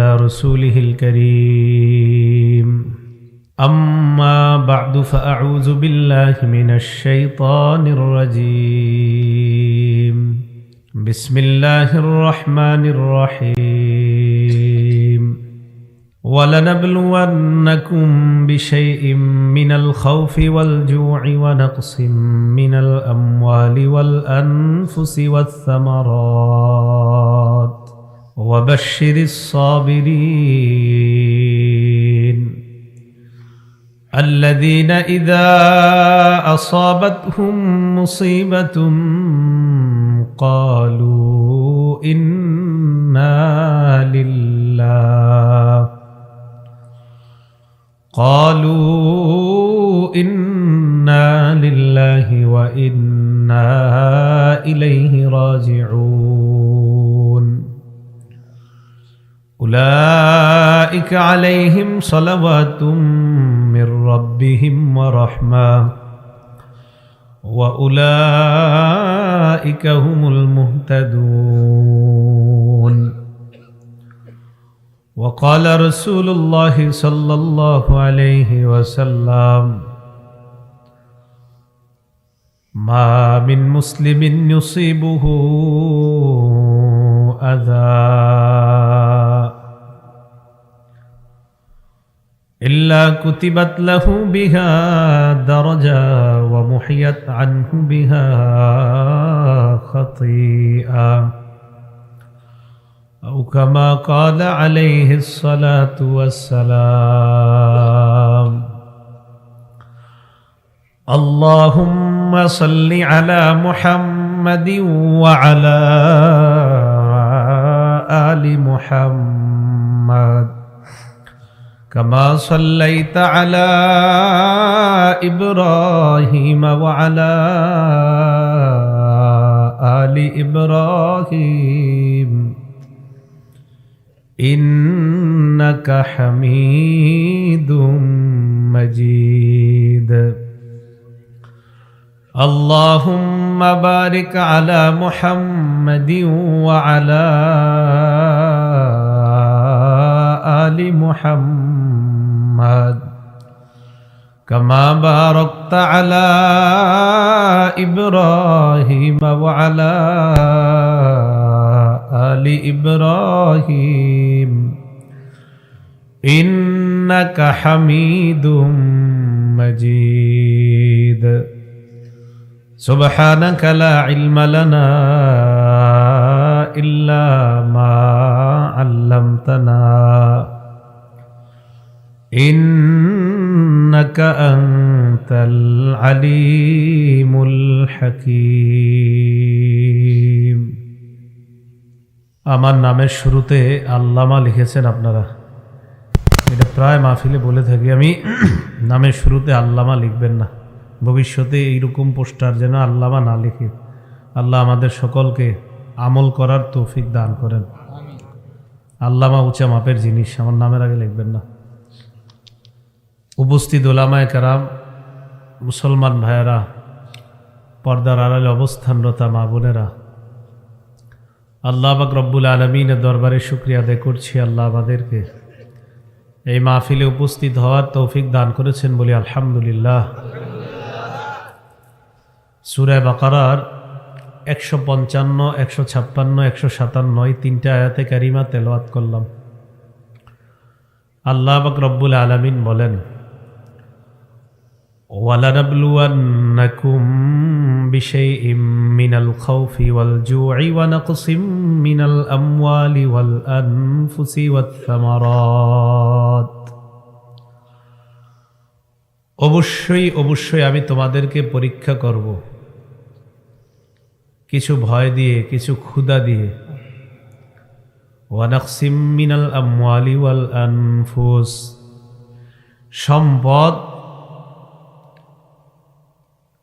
على رسوله الكريم أما بعد فأعوذ بالله من الشيطان الرجيم بسم الله الرحمن الرحيم ولنبلونكم بشيء من الخوف والجوع ونقص من الأموال والأنفس والثمرات وبشر الصابرين الذين إذا أصابتهم مصيبة قالوا إنا لله وإنا إليه راجعون أولئك عليهم صلوات من ربهم ورحمة وأولئك هم المهتدون وقال رسول الله صلى الله عليه وسلم ما من مسلم يصيبه أذى إلا كتبت له بها درجة ومحيت عنه بها خطيئة أو كما قال عليه الصلاة والسلام اللهم صل على محمد وعلى آل محمد كما صليت على إبراهيم وعلى آل إبراهيم إنك حميد مجيد اللهم بارك على محمد وعلى آل محمد كما باركت على إبراهيم وعلى آل إبراهيم إنك حميد مجيد سبحانك لا علم لنا إلا ما علمتنا إنك أنت العليم الحكيم আমার নামের শুরুতে আল্লামা লিখেছেন আপনারা, এটা প্রায় মাহফিলে বলে থাকি আমি, নামের শুরুতে আল্লামা লিখবেন না। ভবিষ্যতে এইরকম পোস্টার যেন আল্লামা না লিখে। আল্লাহ আমাদের সকলকে আমল করার তৌফিক দান করেন। আল্লামা উঁচা মাপের জিনিস, আমার নামের আগে লিখবেন না। উপস্থিত ওলামায়ে কেরাম, মুসলমান ভাইয়েরা, পর্দার আড়ালে অবস্থানরতা মা বোনেরা, আল্লাহ পাক রব্বুল আলামিনের দরবারে শুকরিয়া আদায় করছি। আল্লাহ আমাদেরকে এই মাহফিলে উপস্থিত হওয়ার তৌফিক দান করেছেন বলি আলহামদুলিল্লাহ। সূরা বাকারার 155, 156, 157 তিনটা আয়াতে কারিমা তেলাওয়াত করলাম। আল্লাহ পাক রব্বুল আলামিন বলেন, ওয়ালানাবলুওয়ান্নাকুম বিশাইইম মিনাল খাউফি ওয়াল জুই ওয়া নাকসিম মিনাল আমওয়ালি ওয়াল আনফুসি ওয়াত সামারাত। অবশ্যই আমি তোমাদেরকে পরীক্ষা করব, কিছু ভয় দিয়ে, কিছু ক্ষুধা দিয়ে। ওয়া নাকসিম মিনাল আমওয়ালি ওয়াল আনফুস, সম্পদ,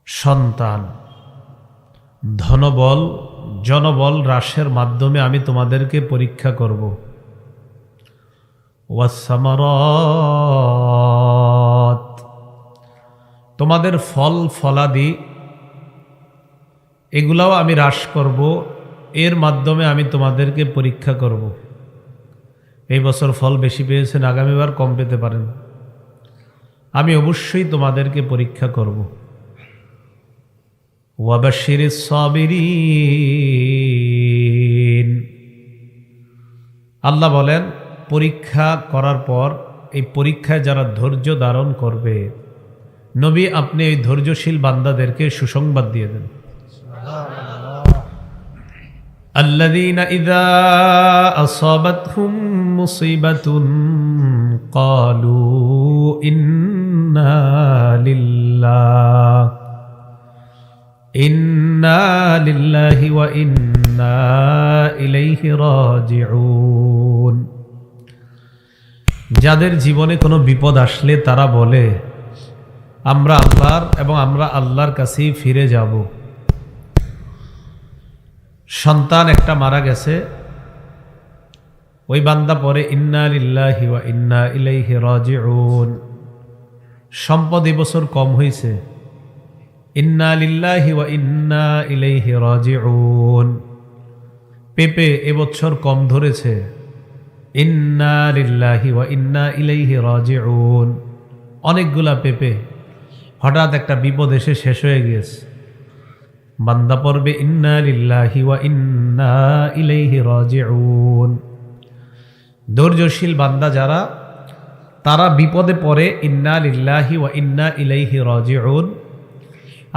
সন্তান, ধনবল, জনবল হ্রাসের মাধ্যমে আমি তোমাদেরকে পরীক্ষা করব। ওয়াস সামারাত, তোমাদের ফল ফলাদি এগুলাও আমি হ্রাস করব, এর মাধ্যমে আমি তোমাদেরকে পরীক্ষা করব। এই বছর ফল বেশি পেয়েছেন, আগামীবার কম পেতে পারেন। আমি অবশ্যই তোমাদেরকে পরীক্ষা করব। ওয়াবাশশিরিস সাবিরিন, আল্লাহ বলেন পরীক্ষা করার পর এই পরীক্ষায় যারা ধৈর্য ধারণ করবে, নবী আপনি এই ধৈর্যশীল বান্দাদেরকে সুসংবাদ দিয়ে দেন। الذين إذا أصابتهم مصيبة قالوا إنا لله وإنا إليه راجعون। যাদের জীবনে কোনো বিপদ আসলে তারা বলে আমরা আল্লাহর এবং আমরা আল্লাহর কাছেই ফিরে যাব। সন্তান একটা মারা গেছে, ওই বান্দা পরে ইন্না লিল্লাহি ওয়া ইন্না ইলাইহি রাজিউন। সম্পদ এবছর কম হয়েছে, ইন্না লিল্লাহি ওয়া ইন্না ইলাইহি রাজিউন। পেঁপে এবছর কম ধরেছে, ইন্না লিল্লাহি ওয়া ইন্না ইলাইহি রাজিউন। অনেকগুলা পেঁপে, হঠাৎ একটা বিপদ এসে শেষ হয়ে গিয়েছে, বান্দা পড়বে ইন্না লিল্লাহি ওয়া ইন্না ইলাইহি রাজিউন। ধৈর্যশীল বান্দা যারা, তারা বিপদে পড়ে ইন্না লিল্লাহি ওয়া ইন্না ইলাইহি রাজিউন।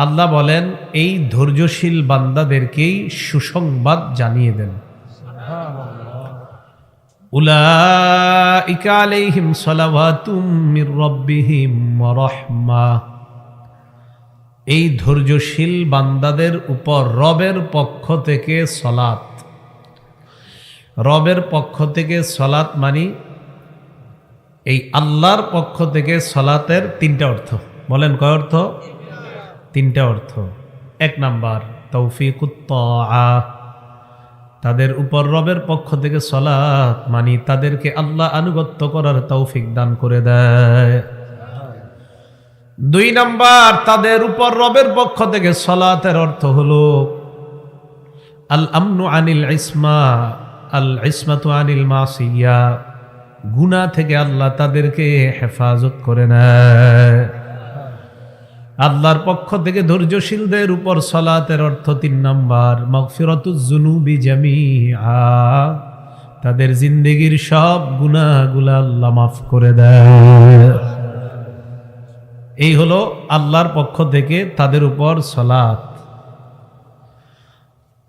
আল্লাহ বলেন এই ধৈর্যশীল বান্দাদেরকেই সুসংবাদ জানিয়ে দেন। উলাইকা আলাইহিম সালাওয়াতুম মির রাব্বিহিম ওয়া রাহমাহ। এই ধৈর্যশীল বান্দাদের উপর রবের পক্ষ থেকে সলাত। রবের পক্ষ থেকে সলাত মানি এই আল্লাহর পক্ষ থেকে সলাতের তিনটা অর্থ। বলেন কয় অর্থ? তিনটা অর্থ। এক নাম্বার তৌফিকুত তাআ, তাদের উপর রবের পক্ষ থেকে সলাত মানি তাদেরকে আল্লাহ আনুগত্য করার তৌফিক দান করে দেয়। দুই নাম্বার, তাদের উপর রবের পক্ষ থেকে সলাতের অর্থ হলো আল আমনু আনিল ইসমা, আল ইসমাতু আনিল মাসিয়া। গুনাহ থেকে আল্লাহ তাদেরকে হেফাজত করে নেয়। আল্লাহর পক্ষ থেকে ধৈর্যশীলদের উপর সলাতের অর্থ তিন নাম্বার মাগফিরাতুজ যুনুবি জামিআ, তাদের জিন্দেগীর সব গুনাহগুলো আল্লাহ মাফ করে দেয়। এই হলো আল্লাহর পক্ষ থেকে তাদের উপর সলাত।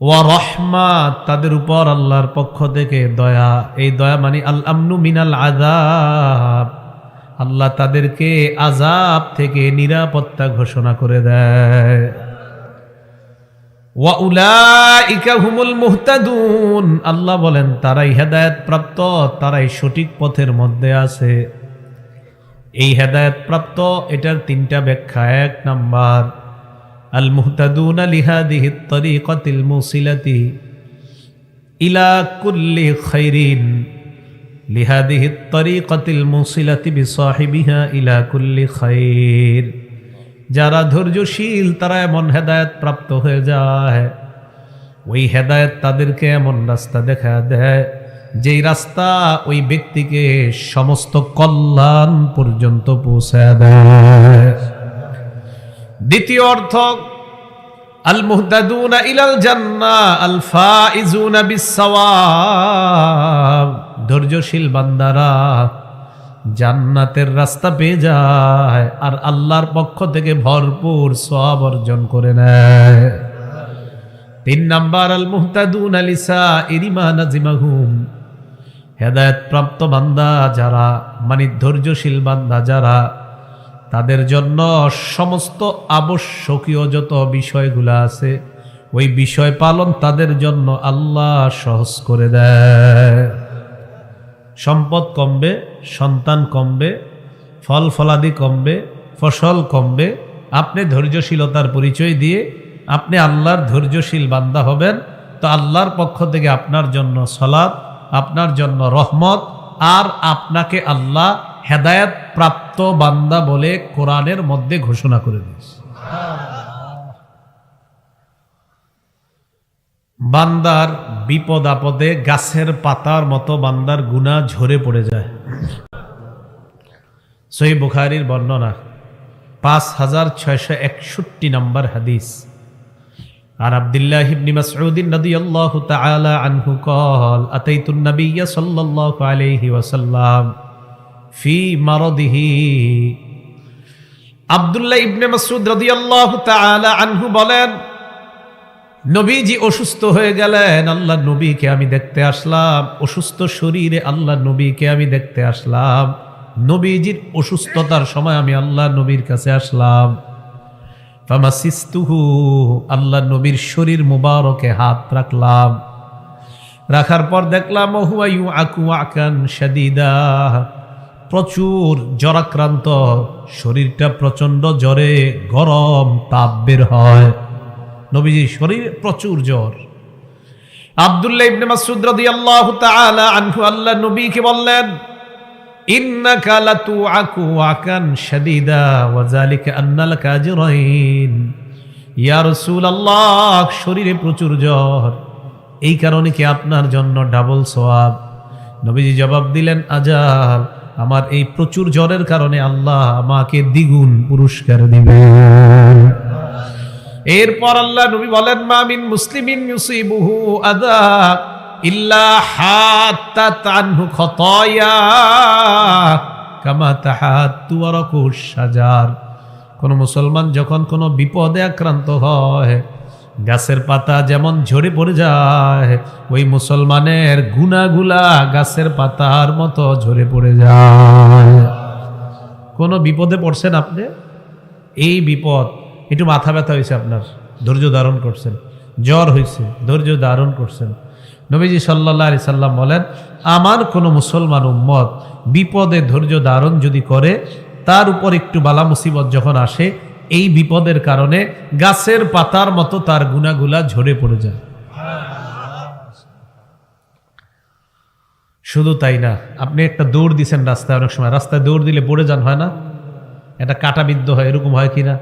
ওয়া রাহমাত, তাদের উপর আল্লাহর পক্ষ থেকে দয়া। এই দয়া মানে আল আমনু মিনাল আযাব, আল্লাহ তাদেরকে আযাব থেকে নিরাপত্তা ঘোষণা করে দেয়। ওয়া উলাইকা হুমুল মুহতাদুন, আল্লাহ বলেন তারাই হেদায়েত প্রাপ্ত, তারাই সঠিক পথের মধ্যে আছে। এই হেদায়েত প্রাপ্ত, এটার তিনটা ব্যাখ্যা। এক নাম্বার আল মুহতাদুনা লিহাদিহিত তরিকাতিল মুসিলাতি ইলা কুল্লি খাইরিন, লিহাদিহিত তরিকাতিল মুসিলাতি বিসাহিবিহা ইলা কুল্লি খাইর। যারা ধৈর্যশীল তারা এমন হেদায়েত প্রাপ্ত হয়ে যায়, ওই হেদায়েত তাদেরকে এমন রাস্তা দেখা দেয় যেই রাস্তা ওই ব্যক্তিকে সমস্ত কল্যাণ পর্যন্ত পৌঁছায় দেয়। দ্বিতীয় অর্থ আল মুহতাদুনা ইলাল জান্নাহ আল ফাইজুনা বিসসাওয়াব, ধৈর্যশীল বান্দারা জান্নাতের রাস্তা পেয়ে যায় আর আল্লাহর পক্ষ থেকে ভরপুর সওয়াব অর্জন করে নেয়। তিন নাম্বার আল মুহতাদুনা লিসাইরি মা নাজিমাহুম, হেদায়েত প্রাপ্ত বান্দা যারা মানে ধৈর্যশীল বান্দা যারা, তাদের জন্য সমস্ত আবশ্যকীয় যত বিষয়গুলো আছে ওই বিষয় পালন তাদের জন্য আল্লাহ সহজ করে দেয়। সম্পদ কমবে, সন্তান কমবে, ফল ফলাদি কমবে, ফসল কমবে, আপনি ধৈর্যশীলতার পরিচয় দিয়ে আপনি আল্লাহর ধৈর্যশীল বান্দা হবেন, তো আল্লাহর পক্ষ থেকে আপনার জন্য সালাত, আপনার জন্য রহমত, আর আপনাকে আল্লাহ হেদায়েত প্রাপ্ত বান্দা বলে কোরআনের মধ্যে ঘোষণা করে দিয়েছে। বান্দার বিপদ আপদে গাছের পাতার মতো বান্দার গুনাহ ঝরে পড়ে যায়। সহিহ বুখারীর বর্ণনা 5661 নম্বর হাদিস। আর আব্দুল্লাহ ইবনে মাসউদ রাদিয়াল্লাহু তাআলা আনহু قال أتيت النبي صلى الله عليه وسلم في مرضه। আব্দুল্লাহ ইবনে মাসউদ রাদিয়াল্লাহু তাআলা আনহু বলেন, নবীজি অসুস্থ হয়ে গেলেন, আল্লাহ নবীকে আমি দেখতে আসলাম। অসুস্থ শরীরে আল্লাহ নবীকে আমি দেখতে আসলাম। নবীজির অসুস্থতার সময় আমি আল্লাহ নবীর কাছে আসলাম। ফামাসিস্তুহু, আল্লাহ নবীর শরীর মুবারকে হাত রাখলাম। রাখার পর দেখলাম হুয়া ইউআকু আকান শাদীদা, প্রচুর জ্বরাক্রান্ত, শরীরটা প্রচন্ড জ্বরে গরম তাপ বের হয়। নবীজির শরীরে প্রচুর জ্বর। আব্দুল্লাহ ইবনে মাসউদ রাদিয়াল্লাহু তাআলা আনহু আল্লাহ নবীকে বললেন, ইন্নাকা লাতুআকু আকান শাদীদা ওয়া যালিকা আন্না লাকা আজরাইন। ইয়া রাসূলুল্লাহ, শরীরে প্রচুর জ্বর, এই কারণে কি আপনার জন্য ডাবল সওয়াব? নবীজি জবাব দিলেন, আজাল, আমার এই প্রচুর জ্বরের কারণে আল্লাহ আমাকে দ্বিগুণ পুরস্কার দিবেন। এরপর আল্লাহ নবী বলেন, মা মিন মুসলিমিন ইউসিবুহু আযা ইল্লা হাত্তাত আনহু খাতায়া কামা তাহাত্তু ওয়ারাকুশ শাজার। কোন মুসলমান যখন কোন বিপদে আক্রান্ত হয়, গাছের পাতা যেমন ঝরে পড়ে যায়, ওই মুসলমানের গুনাহগুলা গাছের পাতার মতো ঝরে পড়ে যায়। কোন বিপদে পড়ছেন আপনি, এই বিপদ, একটু মাথা ব্যথা হয়েছে, আপনার ধৈর্য ধারণ করছেন, জ্বর হয়েছে, ধৈর্য ধারণ করছেন। নবীজি সাল্লাল্লাহু আলাইহি সাল্লাম বলেন, আমার কোন মুসলমান উম্মত বিপদে ধৈর্য ধারণ যদি করে, তার উপর একটু বালা মুসিবত যখন আসে, এই বিপদের কারণে গাছের পাতার মতো তার গুনাহগুলা ঝরে পড়ে যায়। শুধু তাই না, আপনি একটা দৌড় দিছেন রাস্তায়, অনেক সময় রাস্তায় দৌড় দিলে পড়ে যান, হয় না? একটা কাঁটাবিদ্ধ হয়, এরকম হয় কিনা?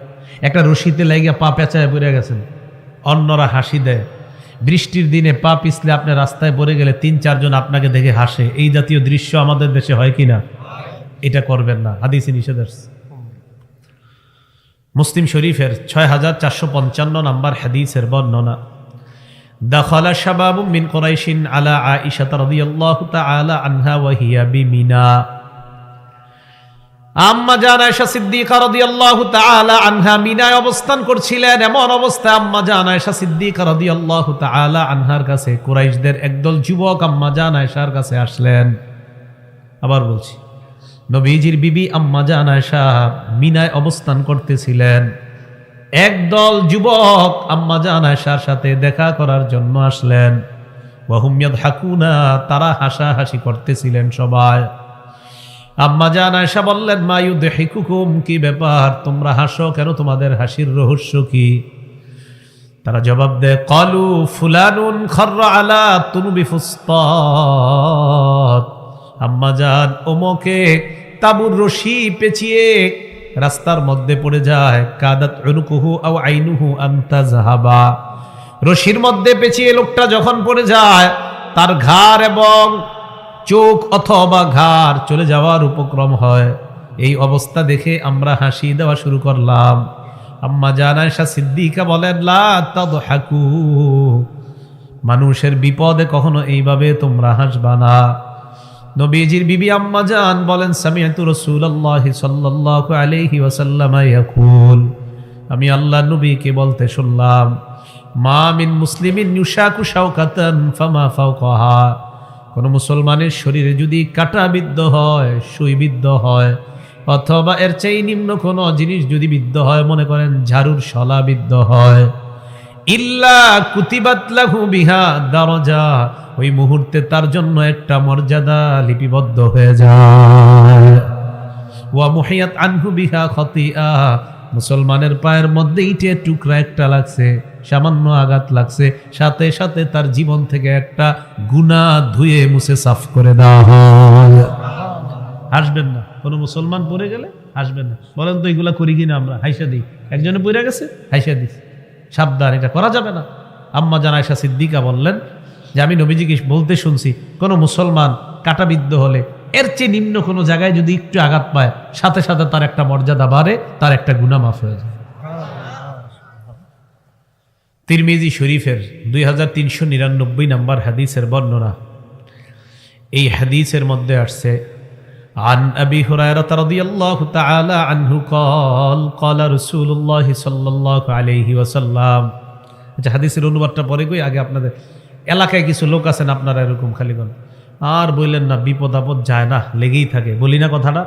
একটা রশিতে লাগিয়া পা পেঁচায় পড়ে গেছেন, অন্যরা হাসি দেয়। বৃষ্টির দিনে পা পিছলে আপনি রাস্তায় পড়ে গেলে ৩-৪ জন আপনাকে দেখে হাসে। এই জাতীয় দৃশ্য আমাদের দেশে হয় কিনা? এটা করবেন না, হাদিসে নিষেধ আছে। মুসলিম শরীফের 6455 নম্বর হাদিসের বর্ণনা। দাখালা শাবাবুম মিন কুরাইশিন আলা আয়েশা রাদিয়াল্লাহু তাআলা আনহা ওয়া হিয়া বিমিনা। আম্মা জান আয়েশা সিদ্দিকা রাদিয়াল্লাহু তাআলা আনহা মিনায় অবস্থান করছিলেন। এমন অবস্থায় আম্মা জান আয়েশা সিদ্দিকা রাদিয়াল্লাহু তাআলা আনহার কাছে কুরাইশদের একদল যুবক আম্মা জান আয়েশার কাছে আসলেন। আবার বলছি, নবীজির বিবি আম্মা জান আয়েশা মিনায় অবস্থান করতেছিলেন। একদল যুবক আম্মা জান আয়েশার সাথে দেখা করার জন্য আসলেন। ওয়া হুম ইয়াদহাকুনা, তারা হাসাহাসি করতেছিলেন সবাই। আম্মা জান আয়েশা বললেন, মা ইউদহিকুকুম, কি ব্যাপার, তোমরা হাসো কেন, তোমাদের হাসির রহস্য কি? তারা জবাব দেয়, ক্বালু ফুলানুন খাররা আলা তুনুবি ফুসতাত। আম্মা জান, ওমকে তাবুর রশি পেঁচিয়ে রাস্তার মধ্যে পড়ে যায়। কাদাত উনুকুহু আও আইনুহু আন তাযহাবা, রশির মধ্যে পেঁচিয়ে লোকটা যখন পড়ে যায়, তার ঘাড় এবং চোখ অথবা ঘাড় চলে যাওয়ার উপক্রম হয়। এই অবস্থা দেখে আমরা হাসি দেওয়া শুরু করলাম। আম্মা জান আয়েশা সিদ্দিকা বলেন, লা তাদহাকু, মানুষের বিপদে কখনো এইভাবে তোমরা হাসবা না। নবীজির বিবি আম্মা জান বলেন, সামিআতু রাসূলুল্লাহ সাল্লাল্লাহু আলাইহি ওয়াসাল্লাম ইয়াকুল, আমি আল্লাহ নবীকে বলতে শুনলাম, মা মিন মুসলিমিন ইউশাকু শাওকাতান ফামা ফাওকাহা, কোন মুসলমানের শরীরে যদি কাঁটা বিদ্ধ হয়, সুই বিদ্ধ হয়, অথবা এর চেয়ে নিম্ন কোনো জিনিস যদি বিদ্ধ হয়, মনে করেন ঝাড়ুর শলা বিদ্ধ হয়, ইল্লা কুতিবাত লাহু বিহা দারাজা, ওই মুহূর্তে তার জন্য একটা মর্যাদা লিপিবদ্ধ হয়ে যায়। ওয়া মুহিয়াত আনহু বিহা খাতিয়া, মুসলমানের পায়ের মধ্যে ইটের টুকরা একটা লাগছে, সামান্য আঘাত লাগছে, সাথে সাথে তার জীবন থেকে একটা গুনাহ ধুয়ে মুছে সাফ করে দেওয়া হয়। হাসবেন না, কোনো মুসলমান পড়ে গেলে হাসবেন না। বলেন তো এগুলা করি কিনা আমরা? হাইসা দিই। একজনে পড়ে গেছে, হাইসা দিই, সাবধান, এটা করা যাবে না। আম্মা জান আয়েশা সিদ্দিকা বললেন যে আমি নবীজিকে বলতে শুনছি, কোনো মুসলমান কাঁটাবিদ্ধ হলে এর চেয়ে নিম্ন কোনো জায়গায় যদি একটু আঘাত পায়, সাথে সাথে তার একটা মর্যাদা বাড়ে, তার একটা গুনাহ মাফ হয়ে যায়। তিরমিজি শরীফের 2399 নম্বর হাদিসের বর্ণনা। এই হাদিসের মধ্যে আসছে عن أبي هريرة رضي الله تعالى عنه قال قال رسول الله صلى الله عليه وسلم। আচ্ছা, হাদিসের অনুবাদটা পরে কই, আগে আপনাদের এলাকায় কিছু লোক আছেন আপনারা এরকম খালি কোন আর বললেন না, বিপদ আপদ যায় না, লেগেই থাকে, বলি না কথাটা,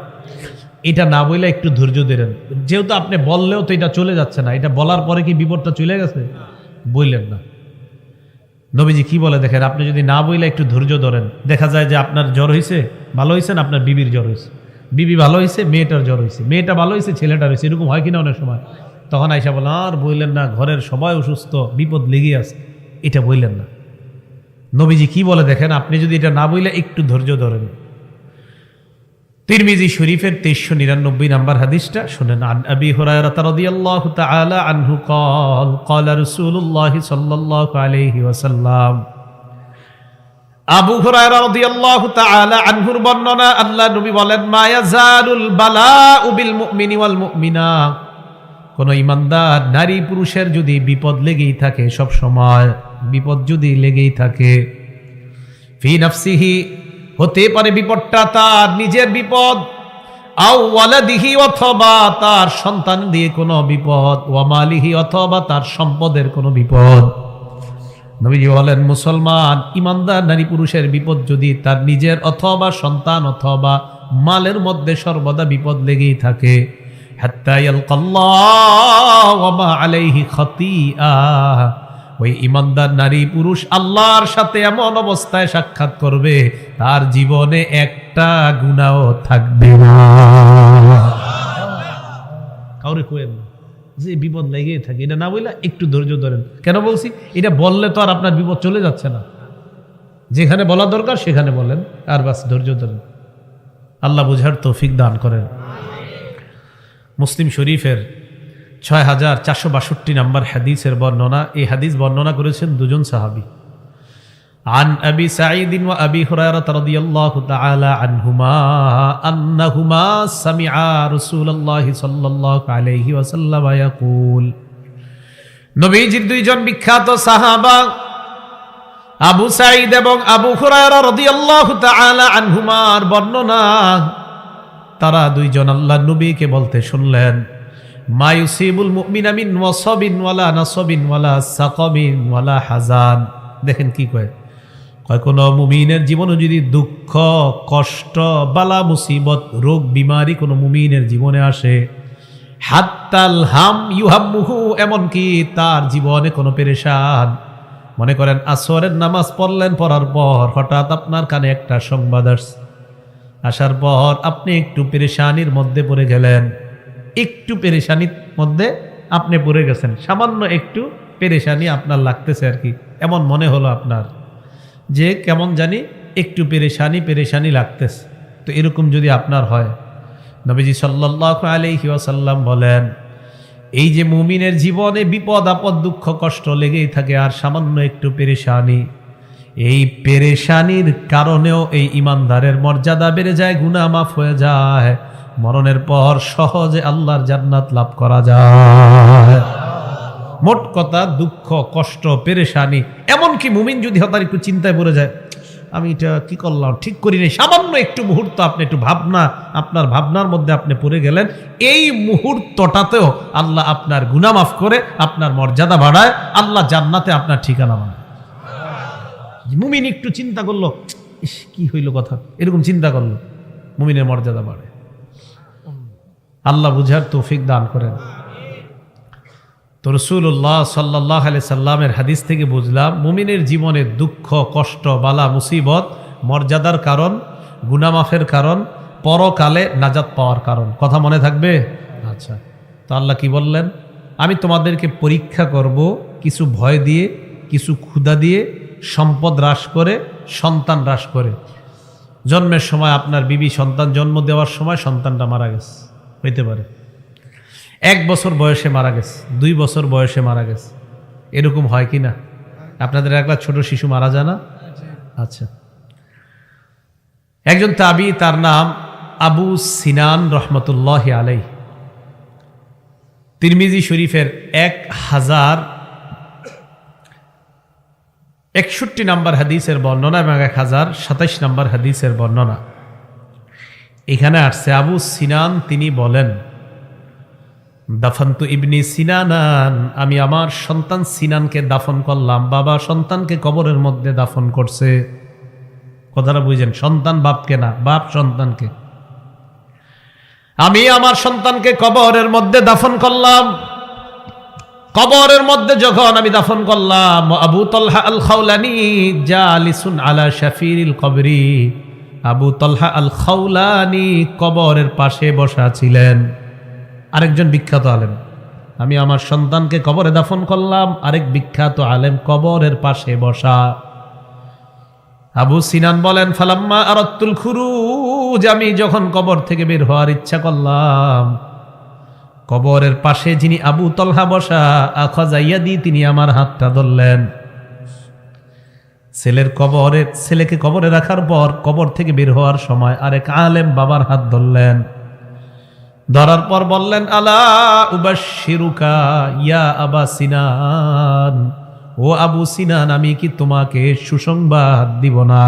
এটা না বললে একটু ধৈর্য ধরেন। যেহেতু আপনি বললেও তো এটা চলে যাচ্ছে না, এটা বলার পরে কি বিপদটা চলে গেছে? বললেন না। নবীজি কি বলে দেখেন, আপনি যদি না বইলে একটু ধৈর্য ধরেন, দেখা যায় যে আপনার জ্বর হয়েছে, ভালো হয়েছে না, আপনার বিবির জ্বর হয়েছে, বিবি ভালো হয়েছে, মেয়েটার জ্বর হয়েছে, মেয়েটা ভালো হয়েছে, ছেলেটার হয়েছে, এরকম হয় কিনা অনেক সময়। তখন আইসা বলেন আর বললেন না, ঘরের সবাই অসুস্থ, বিপদ লেগে আছে, এটা বললেন না। নবীজি কি বলে দেখেন, আপনি যদি এটা না বইলে একটু ধৈর্য ধরেন। তিরমিজি শরীফের 2399 নম্বর হাদিসটা শুনেন। আন আবি হুরায়রা রাদিয়াল্লাহু তাআলা আনহু قال قال رسول الله صلى الله عليه وسلم। আবু হুরায়রা রাদিয়াল্লাহু তাআলা আনহুর বর্ণনা, আল্লাহ নবী বলেন মা ইয়াজালুল বালাউ বিল মুমিনি ওয়াল মুমিনা। কোন ঈমানদার নারী পুরুষের যদি বিপদ লেগেই থাকে, সব সময় বিপদ যদি লেগেই থাকে, ফি নাফসিহি, হতে পারে বিপদটা তার নিজের বিপদ, আও ওয়ালাদিহি, অথবা তার সন্তান দিয়ে কোনো বিপদ, ওয়া মালিহি, অথবা তার সম্পদের কোনো বিপদ। নবীজি বলেন মুসলমান ইমানদার নারী পুরুষের বিপদ যদি তার নিজের অথবা সন্তান অথবা মালের মধ্যে সর্বদা বিপদ লেগেই থাকে, হাত্তা ইয়ালকাল্লাহ ওয়া মা আলাইহি খাতিআ, ওই ইমানদার নারী পুরুষ আল্লাহর সাথে এমন অবস্থায় সাক্ষাৎ করবে তার জীবনে একটা গুনাহ থাকবে না। কাউরে কইেন না যে বিপদ লেগেই থাকে, এটা না বললে একটু ধৈর্য ধরেন। কেন বলছি? এটা বললে তো আর আপনার বিপদ চলে যাচ্ছে না, যেখানে বলা দরকার সেখানে বলেন, আর বাস ধৈর্য ধরেন। আল্লাহ বুঝার তৌফিক দান করেন। মুসলিম শরীফের 6462 নম্বর হাদিসের বর্ণনা। এই হাদিস বর্ণনা করেছেন দুজন সাহাবী। عن أبي سعيد وأبي هريرة رضي الله تعالى عنهما أنهما سمعا رسول الله صلى الله عليه وسلم يقول। নবীজির দুইজন বিখ্যাত সাহাবা আবু সাঈদ এবং আবু হুরায়রা রাদিয়াল্লাহু তাআলা আনহুমার বর্ণনা, তারা দুইজন আল্লাহর নবীকে বলতে শুনলেন মা ইউসিবুল মুমিনা মিন ওয়াসাবিন ওয়ালা নাসাবিন ওয়ালা সাকাবিন ওয়ালা হাজান। দেখেন কি কয়, কোন মুমিনের জীবনে যদি দুঃখ কষ্ট বালা মুসিবত রোগ বিমারি কোন মুমিনের জীবনে আসে, হাত্তাল হাম ইউহাম্মুহু, এমনকি তার জীবনে কোনো পেরেশান, মনে করেন আসরের নামাজ পড়লেন, পড়ার পর হঠাৎ আপনার কানে একটা সংবাদ আসার পর আপনি একটু পেরেশানির মধ্যে পড়ে গেলেন, একটু পেরেশানির মধ্যে আপনি পড়ে গেছেন, সামান্য একটু পেরেশানি আপনার লাগতেছে আর কি, এমন মনে হলো আপনার যে কেমন জানি একটু পেরেশানি লাগতেছে। তো এরকম যদি আপনার হয়, নবীজি সাল্লাল্লাহু আলাইহি ওয়াসাল্লাম বলেন এই যে মুমিনের জীবনে বিপদ আপদ দুঃখ কষ্ট লেগেই থাকে আর সামান্য একটু পেরেশানি, এই পেরেশানির কারণেও এই ইমানদারের মর্যাদা বেড়ে যায়, গুনাহ মাফ হয়ে যায়, মরণের পর সহজে আল্লাহর জান্নাত লাভ করা যায়। মোট কথা দুঃখ কষ্ট পেরেশানি, এমনকি মুমিন যদি হঠাৎ একটু চিন্তায় পড়ে যায়, আমি এটা কি করলাম, ঠিক করি নাই, সামান্য একটু মুহূর্ত আপনি একটু আপনার ভাবনার মধ্যে আপনি পড়ে গেলেন, এই মুহূর্তটাতেও আল্লাহ আপনার গুনাহ মাফ করে আপনার মর্যাদা বাড়ায়, আল্লাহ জান্নাতে আপনার ঠিকানা বানায়। মুমিন একটু চিন্তা করলো, ইস কি হইল কথা, এরকম চিন্তা করলো, মুমিনের মর্যাদা বাড়ে। আল্লাহ বুঝার তৌফিক দান করেন। তো রাসূলুল্লাহ সাল্লাল্লাহু আলাইহি সাল্লামের হাদিস থেকে বুঝলাম মুমিনের জীবনে দুঃখ কষ্ট বালা মুসিবত মর্যাদার কারণ, গুনাহ মাফের কারণ, পরকালে নাজাত পাওয়ার কারণ। কথা মনে থাকবে? আচ্ছা, তো আল্লাহ কি বললেন, আমি তোমাদেরকে পরীক্ষা করব কিছু ভয় দিয়ে, কিছু ক্ষুধা দিয়ে, সম্পদ হ্রাস করে, সন্তান হ্রাস করে। জন্মের সময় আপনার বিবি সন্তান জন্ম দেওয়ার সময় সন্তানটা মারা গেছে, হইতে পারে 1 বছর বয়সে মারা গেছে, 2 বছর বয়সে মারা গেছে, এরকম হয় কি না? আপনাদের একবার ছোট শিশু মারা যায় না? আচ্ছা, একজন তাবি, তার নাম আবু সিনান রহমতুল্লাহ আলাইহি। তিরমিজি শরীফের 1061 নম্বর হাদিসের বর্ণনা এবং 1027 নম্বর হাদিসের বর্ণনা। এখানে আসছে আবু সিনান তিনি বলেন, দাফান্তু ইবনি সিনানান, আমি আমার সন্তান সিনানকে দাফন করলাম। বাবা সন্তানকে কবরের মধ্যে দাফন করছে। কথাটা বুঝেন, সন্তান বাপকে না, বাপ সন্তানকে। আমি আমার সন্তানকে কবরের মধ্যে দাফন করলাম। কবরের মধ্যে যখন আমি দাফন করলাম, আবু তালহা আল খাওলানি জালিসুন আলা শাফিরিল কবরি, আবু তালহা আল খাওলানি কবরের পাশে বসা ছিলেন। আরেকজন বিখ্যাত আলেম, আমি আমার সন্তানকে কবরে দাফন করলাম, আরেক বিখ্যাত আলেম কবরের পাশে বসা। আবু সিনান বলেন, ফালাম্মা আরাদতুল খুরুজ, আমি যখন কবর থেকে বের হওয়ার ইচ্ছা করলাম, কবরের পাশে যিনি আবু তালহা বসা, আখাযা ইয়াদি, তিনি আমার হাতটা ধরলেন। ছেলেকে কবরে রাখার পর কবর থেকে বের হওয়ার সময় আরেক আলেম বাবার হাত ধরলেন। ধরার পর বললেন, আলা উবাশশিরুকা ইয়া আবা সিনান, ও আবু সিনান, আমি কি তোমাকে সুসংবাদ দিব না?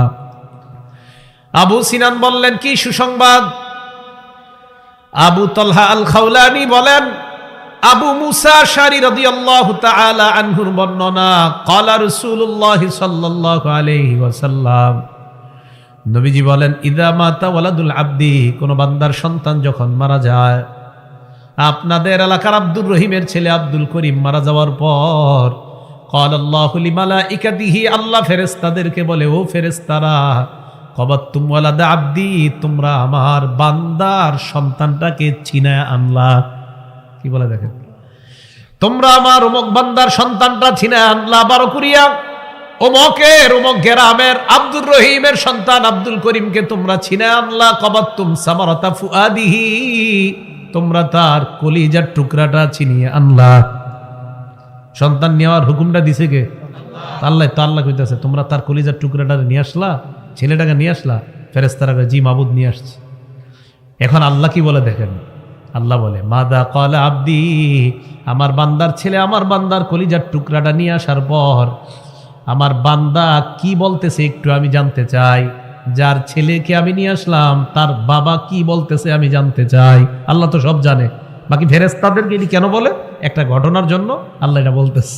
আবু সিনান বললেন, কি সুসংবাদ? আবু তালহা আল খাওলানি বলেন, আবু মুসা আশআরী রাদিয়াল্লাহু তাআলা আনহুর বর্ণনা, ক্বালা রাসূলুল্লাহ সাল্লাল্লাহু আলাইহি ওয়াসাল্লাম, নবীজি বলেন, ইদা মাতা ওয়ালাদুল আবদি, কোন বান্দার সন্তান যখন মারা যায়, আপনাদের এলাকার আব্দুর রহিমের ছেলে আব্দুল করিম মারা যাওয়ার পর, ক্বালাল্লাহু লিমালাইকাতিহি, আল্লাহ ফেরেশতাদেরকে বলে, ও ফেরেশতারা, কবাতুম ওয়ালাদা আবদি, তোমরা আমার বান্দার সন্তানটাকে ছিনায় আনলা। কি বলে দেখেন, তোমরা আমার অমুক বান্দার সন্তানটা ছিনায় আনলা, বারো করিয়া অমুকের অমুক গ্রামের আব্দুর রহিমের সন্তান আব্দুল করিমকে তোমরা ছিনায় আনলা। কবাতুম সামারাতা ফুআদিহি, তোমরা তার কলিজার টুকরাটা ছিনিয়ে আনলা। সন্তান নেওয়ার হুকুমটা দিছে কে? আল্লাহ। তো আল্লাহ কইতেছে, তোমরা তার কলিজার টুকরাটা নিয়ে আসলা, ছেলেটাকে নিয়ে আসলা। ফেরেশতারা জি মাবুদ নিয়ে আসছে। এখন আল্লাহ কি বলে দেখেন, আল্লাহ বলে, মাদা ক্বালা আব্দি, আমার বান্দার ছেলে আমার বান্দার কলিজার টুকরাটা নিয়ে আসার পর আমার বান্দা কি বলতেছে একটু আমি জানতে চাই। যার ছেলেকে আমি নিয়ে আসলাম তার বাবা কি বলতেছে আমি জানতে চাই। আল্লাহ তো সব জানে, বাকি ফেরেশতাদেরকে এটি কেন বলে? একটা ঘটনার জন্য আল্লাহ এটা বলতেছে।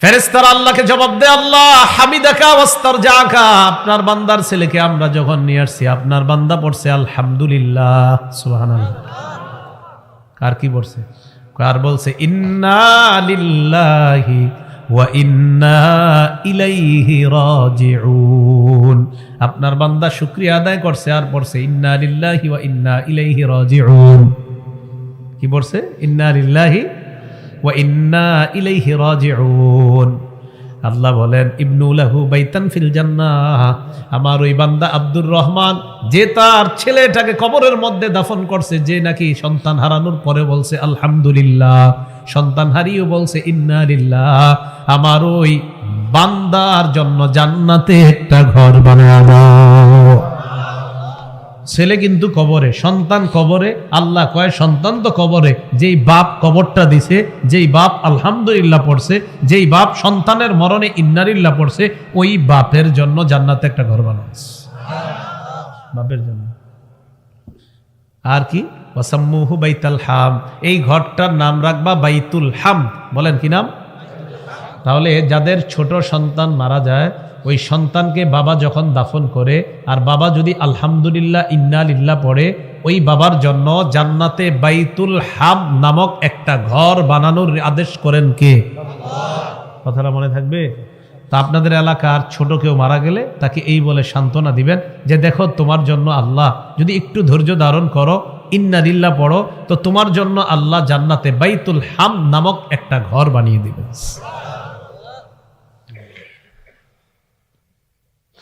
ফেরেশতারা আল্লাহকে জবাব দেয়, আল্লাহ হামিদাকা ওয়াস্তারজাকা, আপনার বান্দার ছেলেকে আমরা যখন নিয়ে আসছি আপনার বান্দা পড়ছে আলহামদুলিল্লাহ, সুবহানাল্লাহ। কার কি পড়ছে? কার বলছে ইন্না লিল্লাহি ওয়া ইন্না ইলাইহি রাজিউন। আপনার বান্দা শুকরিয়া আদায় করছে আর পড়ছে ইন্না লিল্লাহি ওয়া ইন্না ইলাইহি রাজিউন। কি পড়ছে? ইন্না লিল্লাহি ওয়া ইন্না ইলাইহি রাজিউন। আল্লাহ বলেন, ইবনু লাহু বাইতান ফিল জান্নাহ, আমার ওই বান্দা আব্দুর রহমান যে তার ছেলেটাকে কবরের মধ্যে দাফন করছে, যে নাকি সন্তান হারানোর পরে বলছে আলহামদুলিল্লাহ, সন্তান হারিয়েও বলছে ইন্না লিল্লাহ, আমার ওই বান্দার জন্য জান্নাতে একটা ঘর বানায় দাও। ছেলে কিন্তু কবরে, সন্তান কবরে। আল্লাহ কয় সন্তান তো কবরে, যেই বাপ কবরটা দিছে, যেই বাপ আলহামদুলিল্লাহ পড়ছে, যেই বাপ সন্তানের মরণে ইন্নালিল্লাহ পড়ছে, ওই বাপের জন্য জান্নাতে একটা ঘর বানাচ্ছে, বাপের জন্য। আর কি? ওয়াসাম্মুহু বাইতুল হাম, এই ঘরটার নাম রাখবা বাইতুল হাম। বলেন কি নাম? তাহলে যাদের ছোট সন্তান মারা যায়, ওই সন্তানকে বাবা যখন দাফন করে আর বাবা যদি আলহামদুলিল্লাহ ইন্না লিল্লাহ পড়ে, ওই বাবার জন্য জান্নাতে বাইতুল হাম নামক একটা ঘর বানানোর আদেশ করেন কে? কথাটা মনে থাকবে। তা আপনাদের এলাকার ছোট কেউ মারা গেলে তাকে এই বলে সান্ত্বনা দিবেন যে দেখো, তোমার জন্য আল্লাহ যদি একটু ধৈর্য ধারণ করো, ইন্না লিল্লাহ পড়ো, তো তোমার জন্য আল্লাহ জান্নাতে বাইতুল হাম নামক একটা ঘর বানিয়ে দিবেন।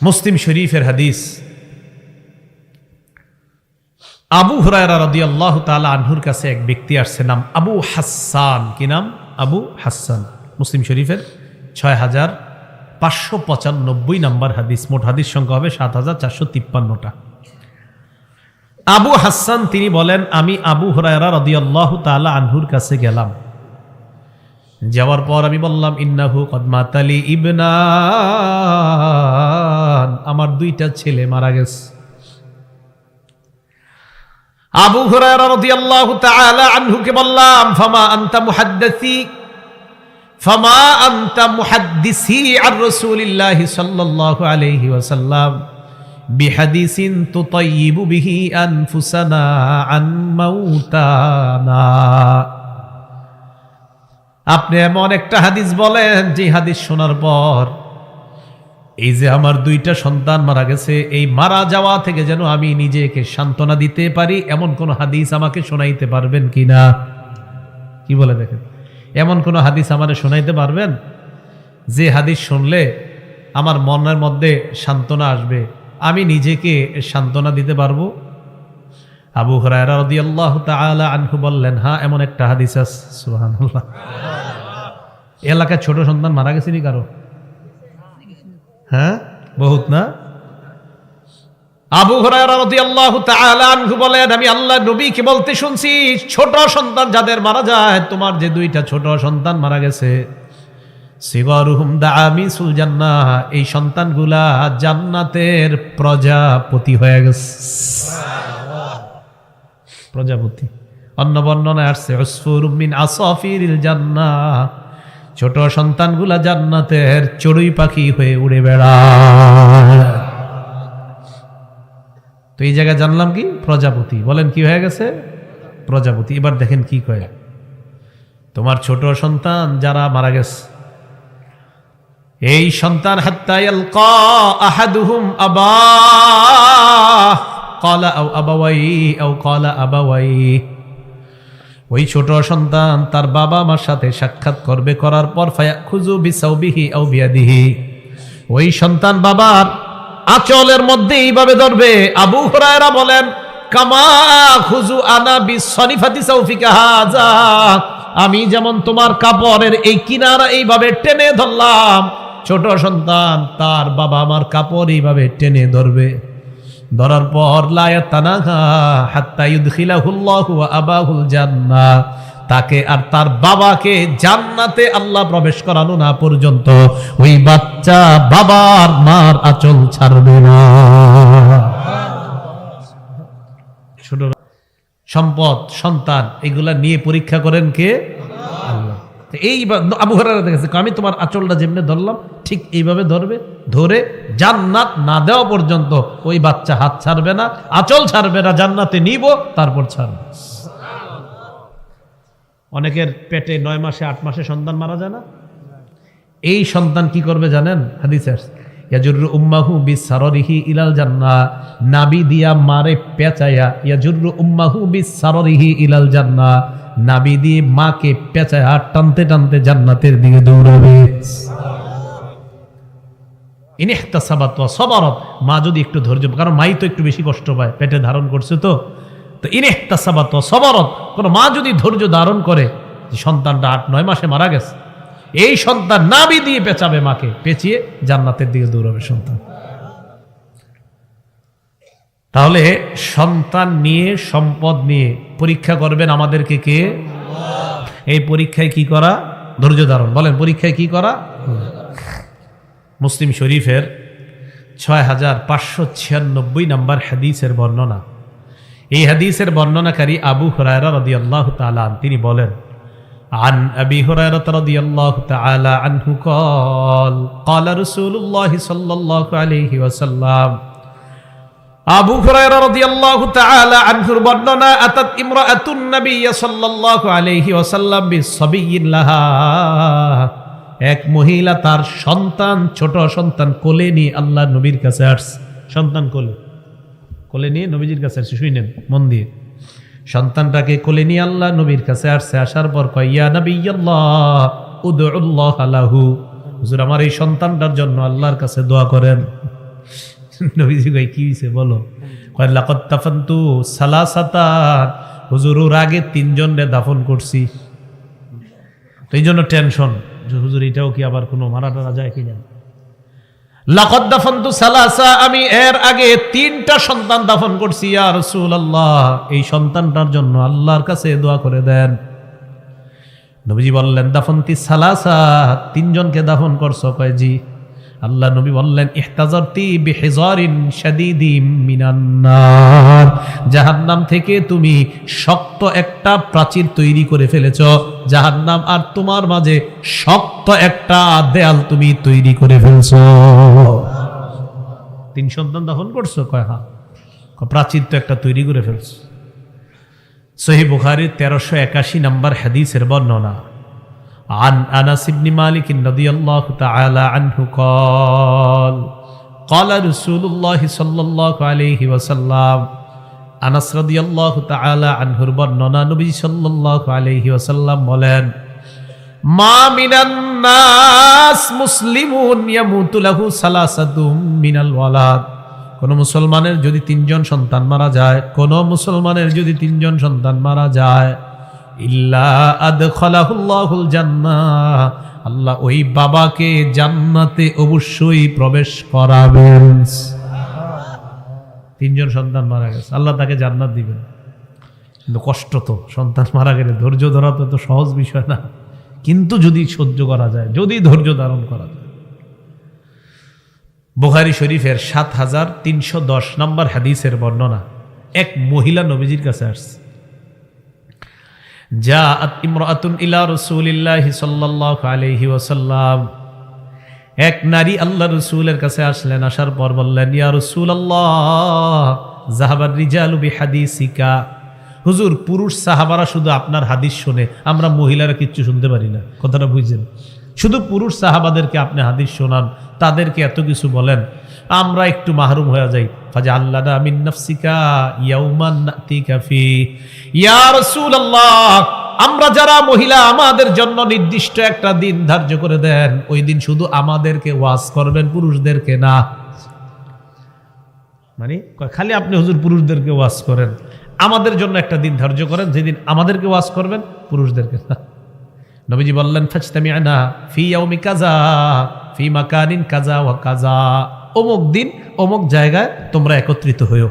মুসলিম শরীফের হাদিস, আবু হুরায়রা রাদিয়াল্লাহু তাআলা আনহুর কাছে এক ব্যক্তি আসছে, নাম আবু হাসান। কি নাম? আবু হাসান। মুসলিম শরীফের 6595 নম্বর হাদিস। মোট হাদিস সংখ্যা হবে 7453টা। আবু হাসান তিনি বলেন, আমি আবু হুরায়রা রাদিয়াল্লাহু তাআলা আনহুর কাছে গেলাম। যাওয়ার পর আমি বললাম, ইন্নাহু কদ মাতালি ইবনান, আমার 2টা ছেলে মারা গেছে। আবু হুরায়রা রাদিয়াল্লাহু তাআলা আনহুকে বললাম, ফামা আনতা মুহাদ্দিসি আর রাসূলিল্লাহি সাল্লাল্লাহু আলাইহি ওয়াসাল্লাম বিহাদিসিন তুতাইয়িবু বিহি আনফুসানা আন মাউতানা। আপনি এমন একটা হাদিস বলেন যে হাদিস শোনার পর এই যে আমার 2টা সন্তান মারা গেছে, এই মারা যাওয়া থেকে যেন আমি নিজেকে সান্ত্বনা দিতে পারি, এমন কোন হাদিস আমাকে শোনাইতে পারবেন কিনা? কি বলে দেখেন, এমন কোন হাদিস আমারে শোনাইতে পারবেন যে হাদিস শুনলে আমার মনের মধ্যে সান্ত্বনা আসবে, আমি নিজেকে সান্ত্বনা দিতে পারবো? আবু হুরায়রা রাদিয়াল্লাহু তাআলা আনহু বললেন, হ্যাঁ, এমন একটা হাদিস আছে। সুবহানাল্লাহ। এলাকায় ছোট সন্তান মারা গেছেনি কারো? হ্যাঁ, বহুত না? আবু হুরায়রা রাদিয়াল্লাহু তাআলা আনহু বলেন, আমি আল্লাহর নবীকে বলতে শুনছি, ছোট সন্তান যাদের মারা যায়, তোমার যে 2টা ছোট সন্তান মারা গেছে, সিগারুহুম দাআমিসুল জান্নাহ, এই সন্তানগুলা জান্নাতের প্রজাপতি হয়ে গেছে। প্রজাপতি। অন্য বর্ণনায় আসছে উসফুরুম মিন আসাফিরিল জান্নাহ, ছোট সন্তানগুলা জান্নাতের চড়ুই পাখি হয়ে উড়ে বেড়ায়। তো এই জায়গায় জানলাম কি? প্রজাপতি। বলেন কি হয়ে গেছে? প্রজাপতি। এবার দেখেন কি কয়, তোমার ছোট সন্তান যারা মারা গেছে, এই সন্তান হাত্তা ইয়ালকা আহাদুহুম আবাহ ক্বালা আও আবাওয়াইহি আও ক্বালা আবাওয়াইহি, ওই ছোট সন্তান তার বাবা মার সাথে সাক্ষাৎ করবে, করার পর ফায়াখুযু বিসাওবিহি আও বিয়াদিহি, ওই সন্তান বাবার আঁচলের মধ্যে এইভাবে ধরবে। আবু হুরায়রা বলেন, কামা খুযু আনা বিসনিফাতি সাউফিকা হাযা, আমি যেমন তোমার কাপড়ের এই কিনারা এইভাবে টেনে ধরলাম, ছোট সন্তান তার বাবা আমার কাপড় এইভাবে টেনে ধরবে। ধরার পর লা ইয়াতানাহা হাত্তা ইউদখিলাহুল্লাহু ওয়া আবাহুল জান্নাহ, তাকে আর তার বাবাকে জান্নাতে আল্লাহ প্রবেশ করানো না পর্যন্ত ওই বাচ্চা বাবার মার আঁচল ছাড়বে না। ছোট সম্পদ, সন্তান, এগুলা নিয়ে পরীক্ষা করেন কে? আল্লাহ। এই আবু হুরায়রা দেখেছে, আমি তোমার আঁচলটা যেমনে ধরলাম ঠিক এইভাবে ধরবে, ধরে জান্নাত না দেওয়া পর্যন্ত ওই বাচ্চা হাত ছাড়বে না, আঁচল ছাড়বে না, জান্নাতে নিব তারপর ছাড়বে। অনেকের পেটে 9 মাসে 8 মাসে সন্তান মারা যায় না? এই সন্তান কি করবে জানেন? হাদিসে আছে, ইয়াজুরু উম্মাহু বিসাররিহি ইলাল জান্নাহ, নাবি দিয়া মারে পেঁচায়া, ইয়াজুরু উম্মাহু বিসাররিহি ইলাল জান্নাহ, নাবি দিয়ে মাকে পেঁচায়া টানতে টানতে জান্নাতের দিকে দৌড়াবে। ইনহতাসাবাত ওয়া সাবারাত, মা যদি একটু ধৈর্য, কারণ মাই তো একটু বেশি কষ্ট পায়, পেটে ধারণ করছে তো ইনহতাসাবাত ওয়া সাবারাত, কোন মা যদি ধৈর্য ধারণ করে, যে সন্তানটা 8-9 মাসে মারা গেছে, এই সন্তান নাবি দিয়ে পেঁচাবে, মাকে পেঁচিয়ে জান্নাতের দিকে দৌড়াবে সন্তান। তাহলে সন্তান নিয়ে, সম্পদ নিয়ে পরীক্ষা করবেন আমাদেরকে কে? এই পরীক্ষায় কি করা? ধৈর্য ধারণ। বলেন, পরীক্ষায় কি করা? মুসলিম শরীফের 6596 নম্বর হাদিসের বর্ণনা। এই হাদিসের বর্ণনাকারী আবু হুরায়রা রাদিয়াল্লাহু তাআলা আনহু, তিনি বলেন, عن أبي هريرة رضي الله تعالى عنه قال قال رسول الله صلى الله عليه وسلم, আবু হুরায়রা রাদিয়াল্লাহু তাআলা আনহুর বর্ণনা, আতাত ইমরাআতুন নবী সাল্লাল্লাহু আলাইহি ওয়াসাল্লাম বিসাবিয়্যিন লাহা, এক মহিলা তার সন্তান, ছোট সন্তান কোলে নিয়ে আল্লাহ নবীর কাছে আসছে। সন্তান কোলে নিয়ে নবীজির কাছে আসছে। শুনেন মন দিয়ে, সন্তানটাকে কোলে নিয়ে আল্লাহ নবীর কাছে আসছে। আসার পর কয়, ইয়া নবিয়াল্লাহ উদউল্লাহ লাহু, হুজুর আমার এই সন্তানটার জন্য আল্লাহর কাছে দোয়া করেন। নবীজি কয়, কি হইছে বলো? কয়, লাকাদ তাফানতু সালাসাতান, হুজুর ওর আগে 3 জনরে দাফন করছি, তো এই জন্য টেনশন, যে হুজুর এটাও কি আবার কোনো মারা টারা যায় কিনা? লাকাদ দাফানতু সালাসা, আমি এর আগে 3টা সন্তান দাফন করছি ইয়া রাসূলুল্লাহ, এই সন্তানটার জন্য আল্লাহর কাছে দোয়া করে দেন। নবীজি বললেন দাফনতি সালাসা, 3 জনকে দাফন করছো? কয় জি। আল্লাহ নবী বললেন ইহতাজারতি বিহিজারিন শাদীদিম মিনান নার, জাহান্নাম থেকে তুমি শক্ত একটা প্রাচীর তৈরি করে ফেলেছো, জাহান্নাম আর তোমার মাঝে শক্ত একটা দেয়াল তুমি তৈরি করে ফেলছো। 3 সন্তান দাফন করছো? কয় হ্যাঁ। প্রাচীর তো একটা তৈরি করে ফেলছো। সহিহ বুখারীর 1381 নম্বর হাদিসের বর্ণনা। عن أنس بن مالك رضي الله تعالى عنه قال قال رسول الله صلى الله عليه وسلم, আনাস রাদিয়াল্লাহু তাআলা আনহুর বর্ণনা, নবী সাল্লাল্লাহু আলাইহি ওয়াসাল্লাম বলেন মা মিনান নাস মুসলিমুন ইয়ামুতু লাহু সালাসাতুম মিনাল ওয়ালাদ, কোন মুসলমানের যদি 3 জন সন্তান মারা যায়, কোন মুসলমানের যদি 3 জন সন্তান মারা যায়, ইল্লা আদখালাহুল্লাহুল জান্নাহ, আল্লাহ ওই বাবাকে জান্নাতে অবশ্যই প্রবেশ করাবেন। 3 জন সন্তান মারা গেছে, আল্লাহ তাকে জান্নাত দিবেন। কিন্তু কষ্ট তো, সন্তান মারা গেলে ধৈর্য ধরা তো সহজ বিষয় না, কিন্তু যদি সহ্য করা যায়, যদি ধৈর্য ধারণ করা যায়। বুখারী শরীফের 7310 নম্বর হাদিসের বর্ণনা, এক মহিলা নবীজির কাছে আসছে। জাআত ইমরাতুন ইলা রাসূলিল্লাহি সাল্লাল্লাহু আলাইহি ওয়াসাল্লাম, এক নারী আল্লাহ রাসূলের কাছে আসলেন। আসার পর বললেন ইয়া রাসূলুল্লাহ যাহাবার রিজালু বিহাদিসিকা, হুজুর পুরুষ সাহাবারা শুধু আপনার হাদিস শুনে, আমরা মহিলারা কিচ্ছু শুনতে পারি না। কথাটা বুঝছেন? শুধু পুরুষ সাহাবাদেরকে আপনি হাদিস শোনান, তাদেরকে এত কিছু বলেন, আমরা একটু মাহরুম হয়ে যাই। ফাজআল্লানা মিন নাফসিকা ইয়াউমান নাতিকা ফি, ইয়া রাসূলুল্লাহ আমরা যারা মহিলা, আমাদের জন্য নির্দিষ্ট একটা দিন ধার্য করে দেন, ওই দিন শুধু আমাদেরকে ওয়াজ করবেন, পুরুষদেরকে না। মানে খালি আপনি হুজুর পুরুষদেরকে ওয়াজ করেন, আমাদের জন্য একটা দিন ধার্য করেন যেদিন আমাদেরকে ওয়াজ করবেন, পুরুষদেরকে না। নবীজি বললেন ফাজতামিআনা ফি ইয়াউমি কাযা ফি মাকানিন কাযা ওয়া কাযা, অমুক দিন অমুক জায়গায় তোমরা একত্রিত হইও।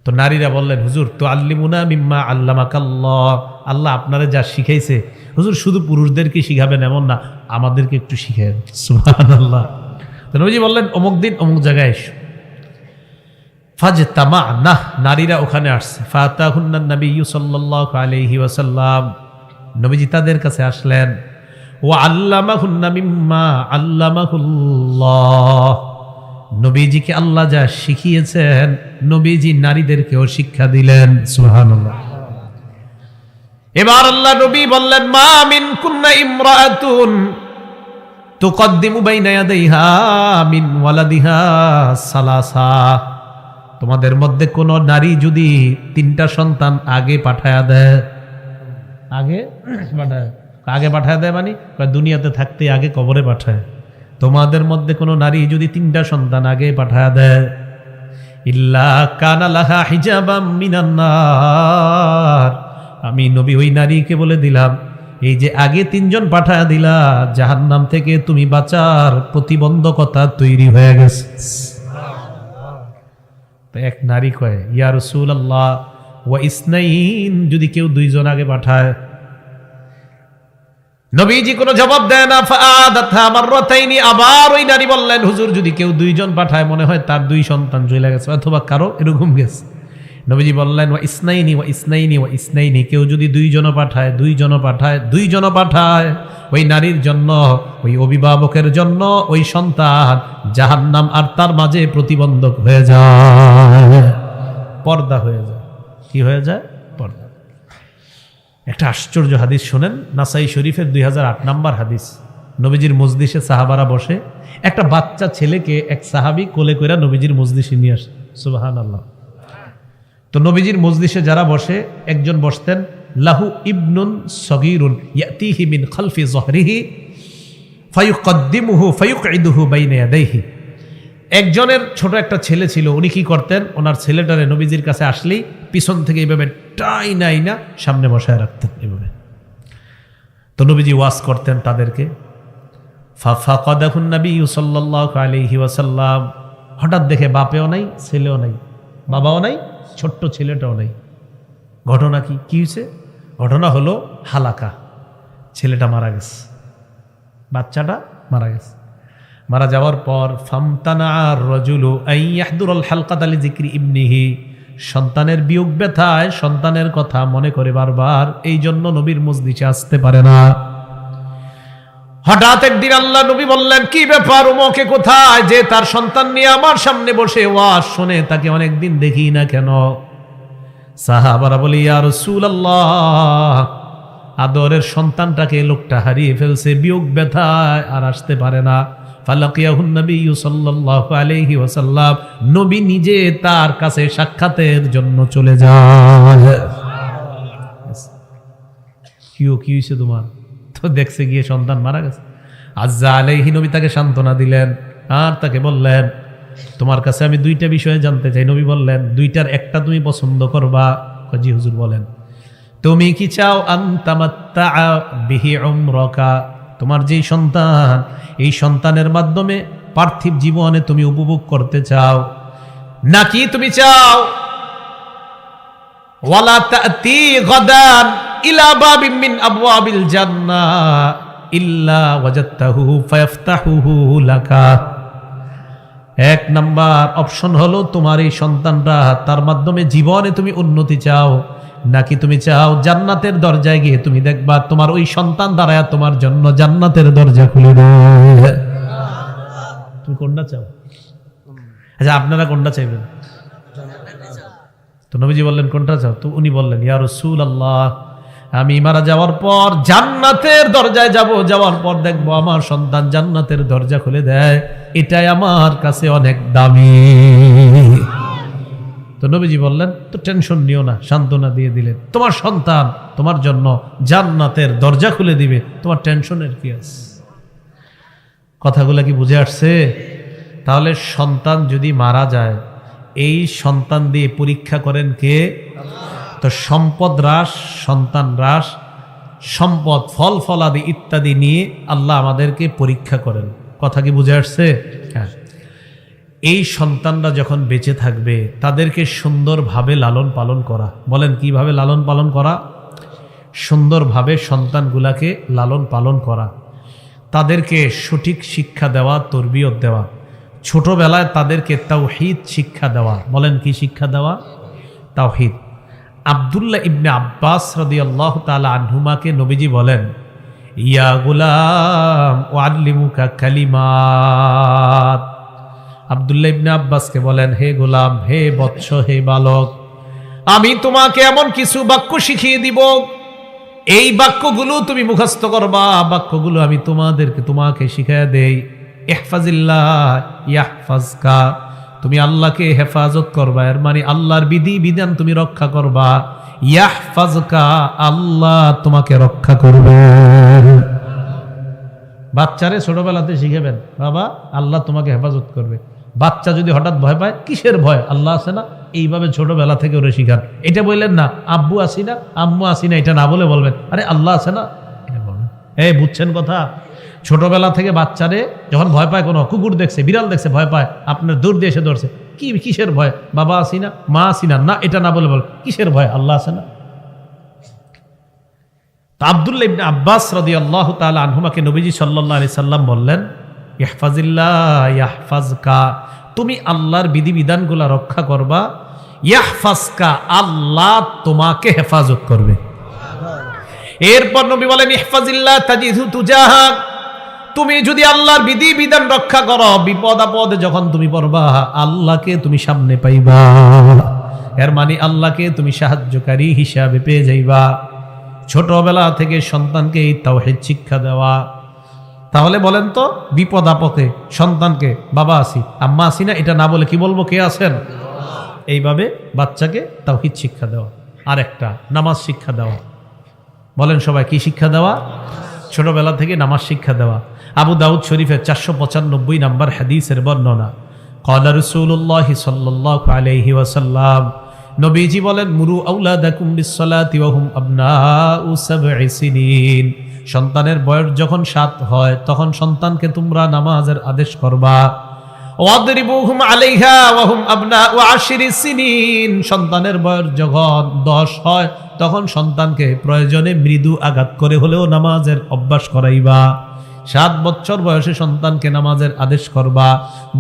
তো নারীরা বললেন হুজুর তো আল্লিমুনা মিম্মা আল্লামাকাল্লাহ, আল্লাহ আপনারা যা শিখাইছে হুজুর শুধু পুরুষদেরকে শিখাবেন এমন না, আমাদেরকে একটু শিখাবেন। সুবহানাল্লাহ। তো নবীজি বললেন অমুক দিন অমুক জায়গায় এসো। ফাজতামা'না, নারীরা ওখানে আসছে। ফাতাহুন্নান নবিয়্যু সাল্লাল্লাহু আলাইহি ওয়াসাল্লাম, নবীজি তাদের কাছে আসলেন। ওয়া আল্লামাহুন্না মিম্মা আল্লামাহুল্লাহ, নবীজিকে আল্লাহ যা শিখিয়েছেন নবীজি নারীদেরকেও শিক্ষা দিলেন। সুবহানাল্লাহ। এবার আল্লাহ নবী বললেন মা মিনকুন্না ইমরাআতুন তুকদ্দিমু বাইনা ইয়াদাইহা মিন ওয়ালাদিহা সালাসা, তোমাদের মধ্যে কোন নারী যদি 3টা সন্তান আগে পাঠায়া দেয়, আগে পাঠায় দেয় মানে দুনিয়াতে থাকতে আগে কবরে পাঠায়, তোমাদের মধ্যে কোন নারী যদি 3টা সন্তান আগে পাঠায় দেয়, ইল্লা কানা লাহা হিজাবাম মিনান নার, আমি নবী ওই নারীকে বলে দিলাম এই যে আগে 3 জন পাঠায় দিলা, জাহান্নাম থেকে তুমি বাঁচার প্রতিবন্ধকতা তৈরি হয়ে গেছে। তো এক নারী কয় ইয়া রাসূলুল্লাহ ওয়া ইসনাইন, যদি কেউ 2 জন আগে পাঠায়। নবীজি কোনো জবাব দেয় না। ফাআদাতহা মাররাতাইনি, আবার ওই নারী বললেন হুজুর যদি কেউ 2 জন পাঠায়, মনে হয় তার 2 সন্তান চলে গেছে অথবা কারো এরকম গেছে। নবীজি বললেন ওয়া ইসনাইনি ওয়া ইসনাইনি ওয়া ইসনাইনি, কেউ যদি 2 জন পাঠায়, 2 জন পাঠায়, 2 জন পাঠায়, ওই নারীর জন্য, ওই অভিভাবকের জন্য ওই সন্তান জাহান্নাম আর তার মাঝে প্রতিবন্ধক হয়ে যায়, পর্দা হয়ে যায়। কি হয়ে যায়? পর্দা। একটা আশ্চর্য হাদিস শোনেন, নাসাই শরীফের 2008 নম্বর হাদিস। নবীজির মজলিসে সাহাবারা বসে, একটা বাচ্চা ছেলেকে এক সাহাবী কোলে কইরা নবীজির মজলিসে নিয়ে আসে। সুবহানাল্লাহ। তো নবীজির মজলিসে যারা বসে, একজন বসতেন লাহু ইবনুন সগীরুন ইয়াতিহি মিন খালফি যহরিহি ফায়ুকদ্দিমুহু ফায়ুকঈদুহু বাইনা ইয়াদাইহি, একজনের ছোট একটা ছেলে ছিল, উনি কি করতেন, ওনার ছেলেটারে নবীজির কাছে আসলেই পিছন থেকে এইভাবে টাইনাইনা সামনে বসায় রাখতেন এইভাবে। তো নবীজি ওয়াজ করতেন তাদেরকে। ফাফাকাদাহুন নবী সাল্লাল্লাহু আলাইহি ওয়াসাল্লাম, হঠাৎ দেখে বাপেও নাই, ছেলেও নাই, বাবাও নাই, ছোট্ট ছেলেটাও নাই। ঘটনা কি হয়েছে? ঘটনা হলো হালাকা, ছেলেটা মারা গেছে, বাচ্চাটা মারা গেছে। মারা যাওয়ার পর ফামতানা আর-রাজুলু আন ইয়াহদুরাল হালকাতা লিযিকরি ইবনিহি, সন্তানের বিয়োগ ব্যথায় সন্তানের কথা মনে করে বারবার, এই জন্য নবীর মজলিসে আসতে পারে না। হঠাৎ একদিন আল্লাহ নবী বললেন, কি ব্যাপার, ওমকে কোথায়? যে তার সন্তান নিয়ে আমার সামনে বসে ওয়াজ শুনে, তাকে অনেকদিন দেখি না কেন? সাহাবারা বলি, ইয়া রাসূলুল্লাহ, আদরের সন্তানটাকে লোকটা হারিয়ে ফেলছে, বিয়োগ ব্যথায় আর আসতে পারে না। ফালাকিয়াহুন নবী সাল্লাল্লাহু আলাইহি ওয়াসাল্লাম, নবী নিজে তার কাছে সাক্ষাতের জন্য চলে যায়। কি হয়েছে তোমার? তো দেখছে গিয়ে সন্তান মারা গেছে। আজ্জা আলাইহি, নবী তাকে সান্ত্বনা দিলেন আর তাকে বললেন, তোমার কাছে আমি দুইটা বিষয়ে জানতে চাই। নবী বললেন, দুইটার একটা তুমি পছন্দ করবা? জি হুজুর বলেন। তুমি কি চাও আনতামাত্তা বিহি উমরাকা, তোমার যেই সন্তান, এই সন্তানের মাধ্যমে পার্থিব জীবনে তুমি উপভোগ করতে চাও, নাকি তুমি চাও ওয়ালা তাতি গাদান ইলা বাবিন মিন আবওয়াবিল জান্নাহ ইল্লা ওয়াজাদতাহু ফায়াফতাহুহু লাকা? এক নাম্বার অপশন হলো, তোমার এই সন্তানরা, তার মাধ্যমে জীবনে তুমি উন্নতি চাও, নাকি তুমি চাও জান্নাতের দরজায় গিয়ে তুমি দেখবা তোমার ওই সন্তান দ্বারা তোমার জন্য জান্নাতের দরজা খুলে দেয়। তুমি কোনটা চাও? আচ্ছা, আপনারা কোনটা চাইবেন? তো নবীজি বললেন, কোনটা চাও? তো উনি বললেন, ইয়া রাসূলুল্লাহ, আমি মারা যাওয়ার পর জান্নাতের দরজায় যাব, যাওয়ার পর দেখবো আমার সন্তান জান্নাতের দরজা খুলে দেয়, এটাই আমার কাছে অনেক দামি। তো নবীজি বললেন, তো টেনশন নিও না, সান্ত্বনা দিয়ে দিলেন, তোমার সন্তান তোমার জন্য জান্নাতের দরজা খুলে দিবে, তোমার টেনশনের কি আছে? কথাগুলো কি বুঝে আসছে? তাহলে সন্তান যদি মারা যায়, এই সন্তান দিয়ে পরীক্ষা করেন কে? তো সম্পদ হ্রাস, সন্তান হ্রাস, সম্পদ, ফল ফলাদি ইত্যাদি নিয়ে আল্লাহ আমাদেরকে পরীক্ষা করেন। কথা কি বুঝে আসছে? হ্যাঁ। এই সন্তানরা যখন বেঁচে থাকবে, তাদেরকে সুন্দরভাবে লালন পালন করা। বলেন, কিভাবে লালন পালন করা? সুন্দরভাবে সন্তানগুলাকে লালন পালন করা, তাদেরকে সঠিক শিক্ষা দেওয়া, তরবিয়ত দেওয়া, ছোটবেলায় তাদেরকে তাওহীদ শিক্ষা দেওয়া। বলেন, কি শিক্ষা দেওয়া? তাওহীদ। আব্দুল্লাহ ইবনে আব্বাস রাদিয়াল্লাহু তাআলা আনহুমাকে নবীজি বলেন, ইয়া গুলাম উআল্লিমুকা কালিমাত। আব্দুল্লাহ ইবনে আব্বাসকে বলেন, হে গোলাম, হে বৎস, হে বালক, আমি তোমাকে এমন কিছু বাক্য শিখিয়ে দিব, এই বাক্যগুলো তুমি মুখস্থ করবা, বাক্যগুলো আমি তোমাকে শিখিয়ে দেই। ইহফাজিল্লাহ ইয়াহফাজকা, তুমি আল্লাহকে হেফাজত করবা, এর মানে আল্লাহর বিধি বিধান তুমি রক্ষা করবা। ইয়াহফাজকা, আল্লাহ তোমাকে রক্ষা করবে। বাচ্চারে ছোটবেলাতে শিখাবেন, বাবা আল্লাহ তোমাকে হেফাজত করবে। বাচ্চা যদি হঠাৎ ভয় পায়, কিসের ভয়? আল্লাহ আছে না, এইভাবে ছোটবেলা থেকে ওরে শিখান। এটা বললেন না আব্বু আসি না, আম্মু আসি না, এটা না বলে বলবেন, আরে আল্লাহ আছে না, এটা বলবেন। এই বুঝছেন কথা? ছোটবেলা থেকে বাচ্চারে যখন ভয় পায়, কোনো কুকুর দেখছে, বিড়াল দেখছে, ভয় পায়, আপনার দূর দিয়ে এসে ধরছে, কিসের ভয়? বাবা আসি না, মা আসি না, না এটা না বলে বল, কিসের ভয়? আল্লাহ আছে না। আব্দুল্লাহ ইবনে আব্বাস রাদিয়াল্লাহু তাআলা আনহুমাকে নবীজি সাল্লাল্লাহু আলাইহি সাল্লাম বললেন, ইহফাজিল্লাহ ইয়াহফাজকা, তুমি আল্লাহর বিধিবিধানগুলো রক্ষা করবা, ইয়াহফাজকা, আল্লাহ তোমাকে হেফাজত করবে। এরপর নবী বলেন, ইহফাজিল্লাহ তাজিদহু তুজাহাক, তুমি যদি আল্লাহর বিধিবিধান রক্ষা করো, বিপদ আপদে যখন তুমি পড়বা, আল্লাহকে তুমি সামনে পাইবা, এর মানে আল্লাহকে তুমি সাহায্যকারী হিসাবে পেয়ে যাইবা। ছোটবেলা থেকে সন্তানকে এই তাওহীদ শিক্ষা দেওয়া। তাহলে বলেন তো, বিপদ আপদে সন্তানকে বাবা আসি, আম্মা আসি না, এটা না বলে কি বলবো? কে আছেন? এইভাবে বাচ্চাকে তাওহীদ শিক্ষা দেওয়া। আর একটা, নামাজ শিক্ষা দেওয়া। বলেন সবাই, কি শিক্ষা দেওয়া? ছোটবেলা থেকে নামাজ শিক্ষা দেওয়া। আবু দাউদ শরীফের 495 নম্বর হাদিসের বর্ণনা, ক্বালা রাসূলুল্লাহ সাল্লাল্লাহু আলাইহি ওয়াসাল্লাম, নবীজি বলেন মুরু আওলাদাকুম বিসসালাতি ওয়া হুম আবনাউ সাবঈ সিনিন, সন্তানের বয়স যখন 7 হয় তখন সন্তানকে তোমরা নামাজের আদেশ করবা। ওয়াদরিবুহুম আলাইহা ওয়া হুম আবনাউ 10 সিনিন, সন্তানের বয়স যখন 10 হয় তখন সন্তানকে প্রয়োজনে মৃদু আঘাত করে হলেও নামাজের অভ্যাস করাইবা। 7 বছর বয়সে সন্তানকে নামাজের আদেশ করবা।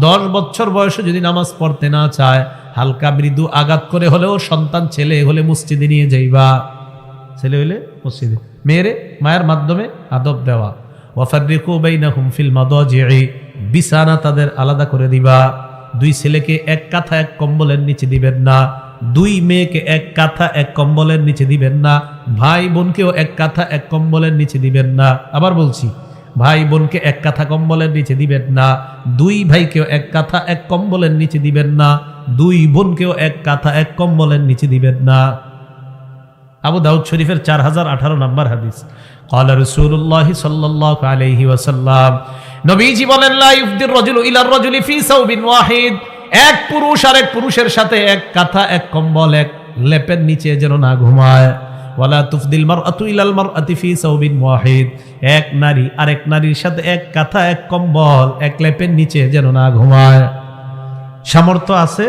10 বছর বয়সে যদি নামাজ পড়তে না চায় হালকা মৃদু আঘাত করে হলেও সন্তান ছেলে হলে মসজিদে নিয়ে যাইবা, ছেলে হলে মসজিদে, মেয়েরে মায়ের মাধ্যমে আদব দেওয়া। ওয়াফাররিকু বাইনাহুম ফিল মাদাজি'i, বিছানা তাদের আলাদা করে দিবা। 2 ছেলেকে এক কাঁথা এক কম্বলের নিচে দিবেন না, 2 মেয়েকে এক কাঁথা এক কম্বলের নিচে দিবেন না, ভাই বোনকেও এক কাঁথা এক কম্বলের নিচে দিবেন না। আবার বলছি, ভাই বোনকে এক কাঁথা কম্বলের নিচে দিবেন না, 2 ভাইকেও এক কাঁথা এক কম্বলের নিচে দিবেন না, 2 বোনকেও এক কাঁথা এক কম্বলের নিচে দিবেন না। আবু দাউদ শরীফের 4018 নম্বর হাদিস। قال رسول الله صلى الله عليه وسلم, নবীজি বলেন লা ইফদির রাজুলু ইলা রাজুলি ফি সাওবিন ওয়াহিদ, এক পুরুষ আরেক পুরুষের সাথে এক কাঁথা এক কম্বল এক লেপের নিচে যেন না ঘুমায়। ওয়ালা তুফদিল মারআতু ইলাল মারআতি ফি সাওবিন ওয়াহিদ, এক নারী আরেক নারীর সাথে এক কাঁথা এক কম্বল এক লেপের নিচে যেন না ঘুমায়। সামর্থ্য আছে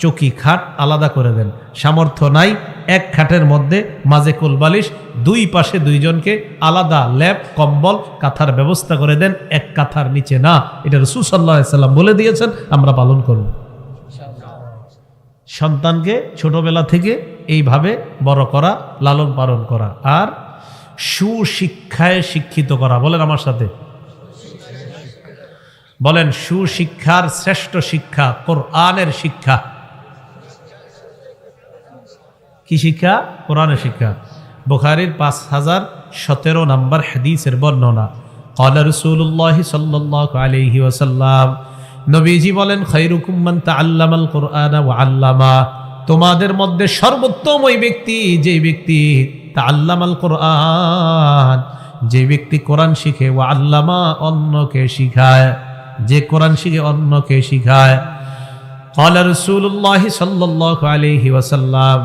চৌকি খাট আলাদা করে দেন, সামর্থ্য নাই এক খাটের মধ্যে মাঝে কোলবালিশ, 2 পাশে 2 জনকে আলাদা লেপ কম্বল কাঁথার ব্যবস্থা করে দেন, এক কাঁথার নিচে না। এটা রাসূল সাল্লাল্লাহু আলাইহি সাল্লাম বলে দিয়েছেন, আমরা পালন করব। সন্তানকে ছোটবেলা থেকে এইভাবে বড় করা, লালন পালন করা আর সুশিক্ষায় শিক্ষিত করা। বলেন আমার সাথে, বলেন সুশিক্ষার শ্রেষ্ঠ শিক্ষা কোরআনের শিক্ষা। কি শিক্ষা? কোরআনের শিক্ষা। বুখারীর 5017 নম্বর হাদিসের বর্ণনা। ক্বালা রাসূলুল্লাহি সাল্লাল্লাহু আলাইহি ওয়াসাল্লাম, নবীজি বলেন খায়রুকুম মান তাআল্লামাল কুরআনা ওয়া আল্লামা, তোমাদের মধ্যে সর্বোত্তম ওই ব্যক্তি যে ব্যক্তি তাআল্লামাল কুরআন, যে ব্যক্তি কোরআন শিখে, ওয়া আল্লামা অন্যকে শিখায়, যে কোরআন শিখে অন্যকে শিখায়। ক্বালা রাসূলুল্লাহি সাল্লাল্লাহু আলাইহি ওয়াসাল্লাম,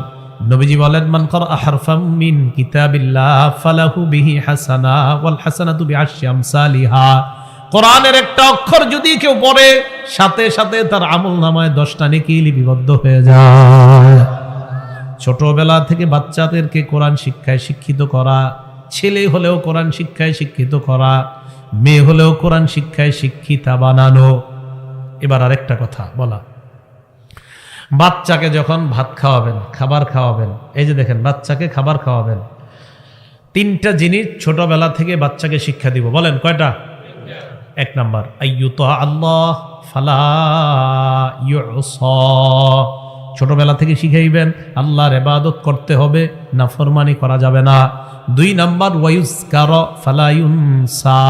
নবীজি বলেন মান ক্বারা হারফাম মিন কিতাবিল্লাহ ফালাহু বিহি হাসানা ওয়াল হাসানাতু বিআশরি আমসালিহা, কোরআনের একটা অক্ষর যদি কেউ পড়ে সাথে সাথে তার আমলনামায় 10টা নেকি লিপিবদ্ধ হয়ে যায়। ছোটবেলা থেকে বাচ্চাদেরকে কোরআন শিক্ষায় শিক্ষিত করা, ছেলে হলেও কোরআন শিক্ষায় শিক্ষিত করা, মেয়ে হলেও কোরআন শিক্ষায় শিক্ষিতা বানানো। এবার আরেকটা কথা বলা, বাচ্চাকে যখন ভাত খাওয়াবেন, খাবার খাওয়াবেন, এই যে দেখেন বাচ্চাকে খাবার খাওয়াবেন, 3টা জিনিস ছোটবেলা থেকে বাচ্চাকে শিক্ষা দিব। বলেন কয়টা? 1 নাম্বার আইয়ুতা আল্লাহ ফালা ইউসা, ছোটবেলা থেকে শিখাইবেন আল্লাহর ইবাদত করতে হবে, নাফরমানি করা যাবে না। 2 নাম্বার ওয়ায়ুজকার ফালা ইউনসা,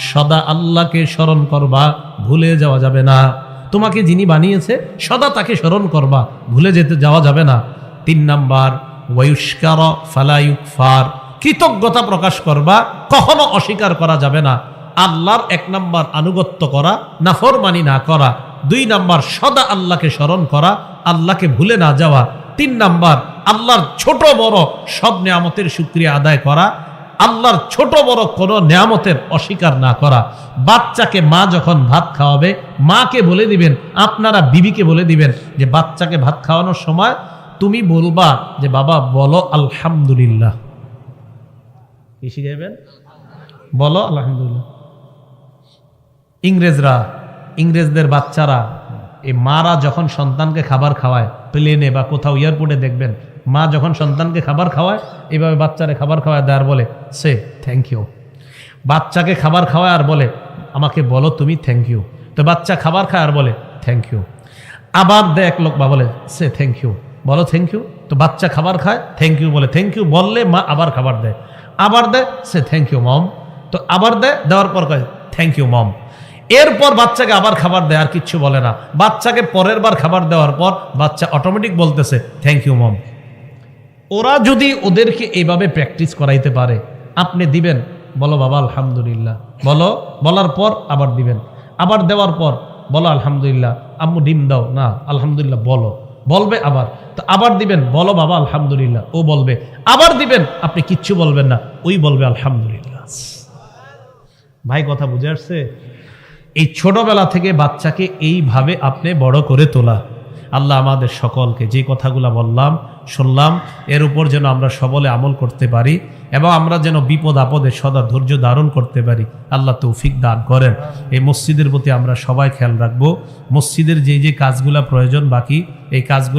সদা আল্লাহকে স্মরণ করবা, ভুলে যাওয়া যাবে না। তোমাকে যিনি বানিয়েছে সদা তাকে স্মরণ করবা, ভুলে যেতে যাওয়া যাবে না। 3 নাম্বার ওয়ায়ুশকার ফালা ইউকফার, কৃতজ্ঞতা প্রকাশ করবা, কখনো অস্বীকার করা যাবে না। আল্লাহর 1 নাম্বার আনুগত্য করা, নাফরমানি না করা। 2 নাম্বার সদা আল্লাহকে স্মরণ করা, আল্লাহকে ভুলে না যাওয়া। 3 নাম্বার আল্লাহর ছোট বড় সব নিয়ামতের শুকরিয়া আদায় করা, আল্লাহর ছোট বড় কোনো নিয়ামতের অস্বীকার না করা। বাচ্চাকে মা যখন ভাত খাওয়াবে, মাকে বলে দিবেন, আপনারা বিবিকে বলে দিবেন যে বাচ্চাকে ভাত খাওয়ানোর সময় তুমি বলবা যে বাবা বলো আলহামদুলিল্লাহ। কি শিখাইবেন? বলো আলহামদুলিল্লাহ। ইংরেজদের বাচ্চারা, এই মারা যখন সন্তানকে খাবার খাওয়ায়, প্লেনে বা কোথাও এয়ারপোর্টে দেখবেন মা যখন সন্তানকে খাবার খাওয়ায় এইভাবে বাচ্চারে খাবার খাওয়ায় দেয় আর বলে সে থ্যাংক ইউ। বাচ্চাকে খাবার খাওয়ায় আর বলে আমাকে বলো তুমি থ্যাংক ইউ। তো বাচ্চা খাবার খায় আর বলে থ্যাংক ইউ। আবার দেয় এক লোক বা বলে সে থ্যাংক ইউ, বলো থ্যাংক ইউ। তো বাচ্চা খাবার খায়, থ্যাংক ইউ বলে, থ্যাংক ইউ বললে মা আবার খাবার দেয়, আবার দেয় সে থ্যাংক ইউ মম। তো আবার দেয়, দেওয়ার পর কয় থ্যাংক ইউ মম। এরপর বাচ্চাকে আবার খাবার দেয়, আর কিচ্ছু বলে না। বাচ্চাকে পরের বার খাবার দেওয়ার পর বাচ্চা অটোমেটিক বলতেছে থ্যাংক ইউ মম। ওরা যদি ওদেরকে এইভাবে প্র্যাকটিস করাইতে পারে, আপনি দিবেন বলো বাবা আলহামদুলিল্লাহ, বলো, বলার পর আবার দিবেন, আবার দেওয়ার পর বলো আলহামদুলিল্লাহ, আম্মু ডিম দাও না আলহামদুলিল্লাহ বলো, বলবে আবার, তো আবার দিবেন, বলো বাবা আলহামদুলিল্লাহ, ও বলবে, আবার দিবেন, আপনি কিচ্ছু বলবেন না, ওই বলবে আলহামদুলিল্লাহ। ভাই কথা বুঝে আসছে? এই ছোটবেলা থেকে বাচ্চাকে এইভাবে আপনি বড় করে তোলা। আল্লাহ আমাদের সকলকে যে কথাগুলো বললাম শুনলাম এর উপর যেন আমরা সবলে আমল করতে পারি এবং আমরা যেন বিপদ আপদে সদা ধৈর্য ধারণ করতে পারি। আল্লাহ তৌফিক দান করেন। এই মসজিদের প্রতি আমরা সবাই খেয়াল রাখবো। মসজিদের যে যে কাজগুলা প্রয়োজন বাকি এই কাজগুলা